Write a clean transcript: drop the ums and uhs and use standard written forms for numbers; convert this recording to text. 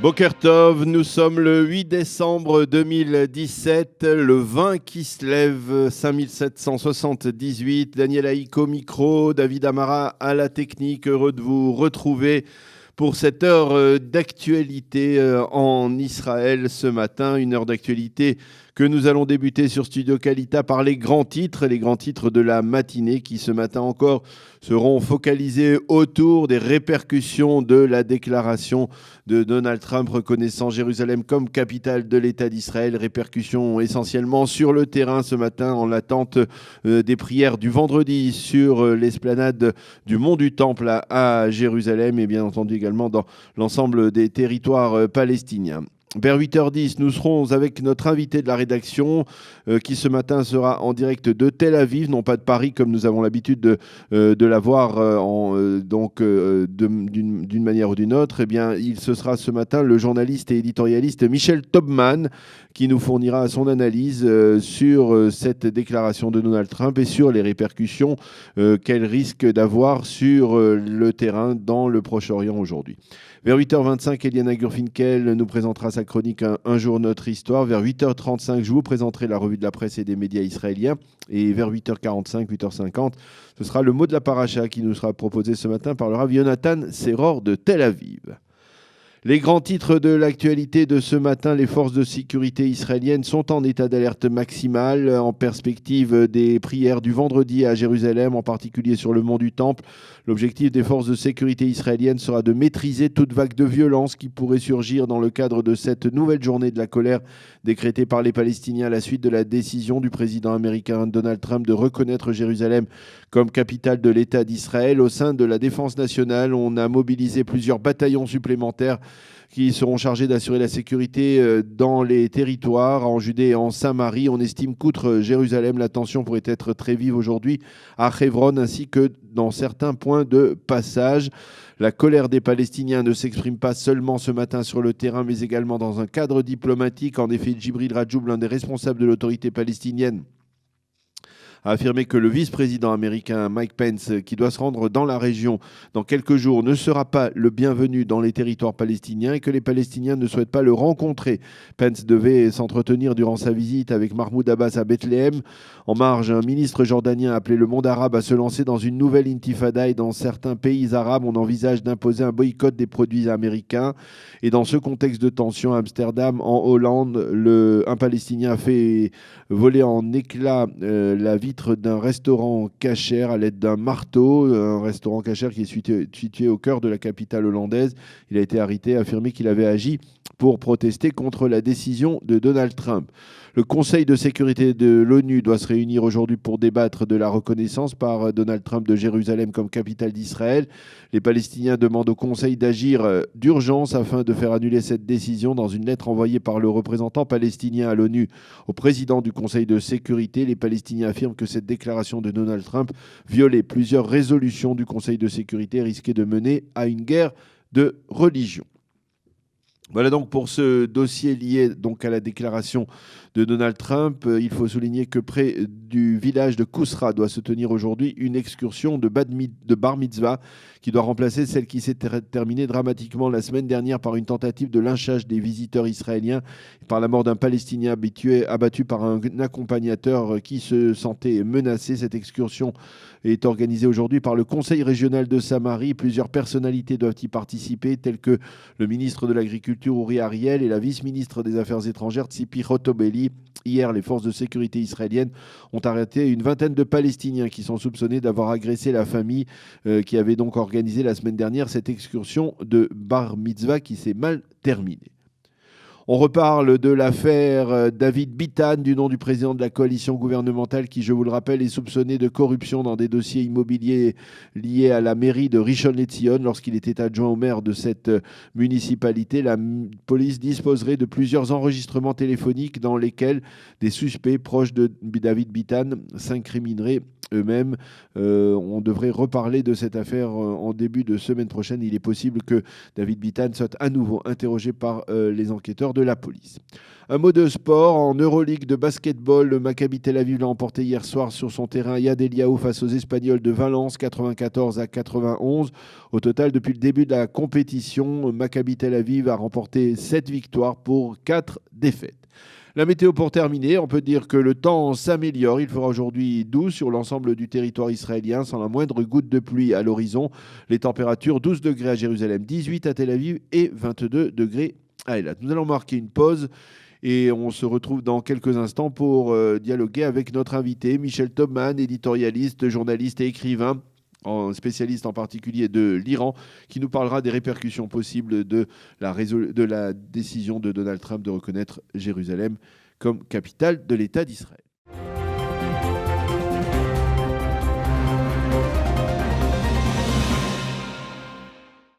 Boker Tov, nous sommes le 8 décembre 2017, le 20 qui se lève, 5778. Daniel Haïk au micro, David Amara à la technique. Heureux de vous retrouver pour cette heure d'actualité en Israël ce matin. Une heure d'actualité que nous allons débuter sur Studio Kalita par les grands titres de la matinée qui ce matin encore seront focalisés autour des répercussions de la déclaration de Donald Trump reconnaissant Jérusalem comme capitale de l'État d'Israël. Répercussions essentiellement sur le terrain ce matin en l'attente des prières du vendredi sur l'esplanade du Mont du Temple à Jérusalem et bien entendu également dans l'ensemble des territoires palestiniens. Vers 8h10, nous serons avec notre invité de la rédaction qui ce matin sera en direct de Tel Aviv, non pas de Paris comme nous avons l'habitude de l'avoir d'une manière ou d'une autre. Eh bien, ce sera ce matin le journaliste et éditorialiste Michel Tobman qui nous fournira son analyse sur cette déclaration de Donald Trump et sur les répercussions qu'elle risque d'avoir sur le terrain dans le Proche-Orient aujourd'hui. Vers 8h25, Eliana Gurfinkel nous présentera sa chronique Un jour notre histoire. Vers 8h35, je vous présenterai la revue de la presse et des médias israéliens. Et vers 8h45, 8h50, ce sera le mot de la paracha qui nous sera proposé ce matin par le Rav Yonatan Seror de Tel Aviv. Les grands titres de l'actualité de ce matin, les forces de sécurité israéliennes sont en état d'alerte maximale en perspective des prières du vendredi à Jérusalem, en particulier sur le mont du Temple. L'objectif des forces de sécurité israéliennes sera de maîtriser toute vague de violence qui pourrait surgir dans le cadre de cette nouvelle journée de la colère décrétée par les Palestiniens à la suite de la décision du président américain Donald Trump de reconnaître Jérusalem comme capitale de l'État d'Israël. Au sein de la défense nationale, on a mobilisé plusieurs bataillons supplémentaires qui seront chargés d'assurer la sécurité dans les territoires, en Judée et en Samarie. On estime qu'outre Jérusalem, la tension pourrait être très vive aujourd'hui à Hebron ainsi que dans certains points de passage. La colère des Palestiniens ne s'exprime pas seulement ce matin sur le terrain, mais également dans un cadre diplomatique. En effet, Djibril Rajoub, l'un des responsables de l'autorité palestinienne, a affirmé que le vice-président américain Mike Pence, qui doit se rendre dans la région dans quelques jours, ne sera pas le bienvenu dans les territoires palestiniens et que les Palestiniens ne souhaitent pas le rencontrer. Pence devait s'entretenir durant sa visite avec Mahmoud Abbas à Bethléem. En marge, un ministre jordanien a appelé le monde arabe à se lancer dans une nouvelle intifada et dans certains pays arabes, on envisage d'imposer un boycott des produits américains. Et dans ce contexte de tension, à Amsterdam, en Hollande, un Palestinien a fait voler en éclats la vitre d'un restaurant kasher à l'aide d'un marteau, un restaurant kasher qui est situé au cœur de la capitale hollandaise. Il a été arrêté, affirmé qu'il avait agi pour protester contre la décision de Donald Trump. Le Conseil de sécurité de l'ONU doit se réunir aujourd'hui pour débattre de la reconnaissance par Donald Trump de Jérusalem comme capitale d'Israël. Les Palestiniens demandent au Conseil d'agir d'urgence afin de faire annuler cette décision. Dans une lettre envoyée par le représentant palestinien à l'ONU au président du Conseil de sécurité, les Palestiniens affirment que cette déclaration de Donald Trump violait plusieurs résolutions du Conseil de sécurité et risquait de mener à une guerre de religion. Voilà donc pour ce dossier lié donc à la déclaration de Donald Trump. Il faut souligner que près du village de Kousra doit se tenir aujourd'hui une excursion de bar mitzvah qui doit remplacer celle qui s'est terminée dramatiquement la semaine dernière par une tentative de lynchage des visiteurs israéliens et par la mort d'un Palestinien abattu par un accompagnateur qui se sentait menacé. Cette excursion est organisée aujourd'hui par le Conseil régional de Samarie. Plusieurs personnalités doivent y participer, telles que le ministre de l'Agriculture, Uri Ariel, et la vice-ministre des Affaires étrangères, Tzipi Hotobelli. Hier, les forces de sécurité israéliennes ont arrêté une vingtaine de Palestiniens qui sont soupçonnés d'avoir agressé la famille qui avait donc organisé la semaine dernière cette excursion de bar mitzvah qui s'est mal terminée. On reparle de l'affaire David Bitan, du nom du président de la coalition gouvernementale qui, je vous le rappelle, est soupçonné de corruption dans des dossiers immobiliers liés à la mairie de Rishon LeZion. Lorsqu'il était adjoint au maire de cette municipalité, la police disposerait de plusieurs enregistrements téléphoniques dans lesquels des suspects proches de David Bitan s'incrimineraient eux-mêmes. On devrait reparler de cette affaire en début de semaine prochaine. Il est possible que David Bitan soit à nouveau interrogé par les enquêteurs de la police. Un mot de sport. En Euroleague de basketball, le Maccabi Tel Aviv l'a emporté hier soir sur son terrain Yad Eliyahu face aux Espagnols de Valence, 94-91. Au total, depuis le début de la compétition, Maccabi Tel Aviv a remporté 7 victoires pour 4 défaites. La météo pour terminer, on peut dire que le temps s'améliore. Il fera aujourd'hui doux sur l'ensemble du territoire israélien sans la moindre goutte de pluie à l'horizon. Les températures 12 degrés à Jérusalem, 18 à Tel Aviv et 22 degrés à Eilat. Nous allons marquer une pause et on se retrouve dans quelques instants pour dialoguer avec notre invité, Michel Tobman, éditorialiste, journaliste et écrivain, spécialiste en particulier de l'Iran, qui nous parlera des répercussions possibles de la décision de Donald Trump de reconnaître Jérusalem comme capitale de l'État d'Israël.